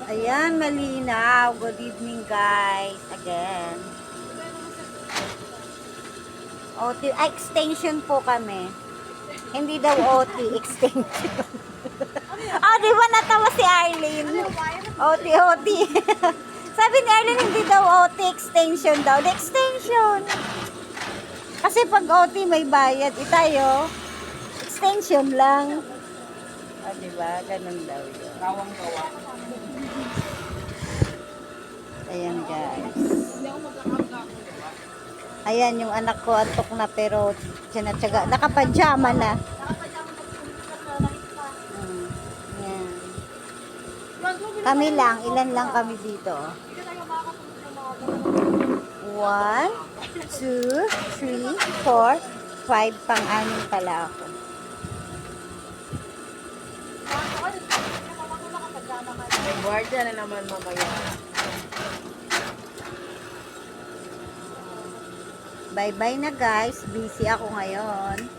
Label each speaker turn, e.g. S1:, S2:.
S1: Ayan, malinaw. Good evening, guys. Again. OT, extension po kami. Hindi daw OT, extension. Di ba natawa si Arlene? OT, OT. Sabi ni Arlene, hindi daw OT, extension daw. The extension. Kasi pag OT may bayad. Tayo, extension lang. Diba? Ganun daw yun.
S2: Kawang-gawa.
S1: Ayan, guys. Ayan, yung anak ko antok na pero sinatsaga. Nakapajama na. Ayan. Kami lang. Ilan lang kami dito. 1, 2, 3, 4, 5. Pang-anim pala ako.
S2: May guardia na naman mamaya.
S1: Bye-bye na guys. Busy ako ngayon.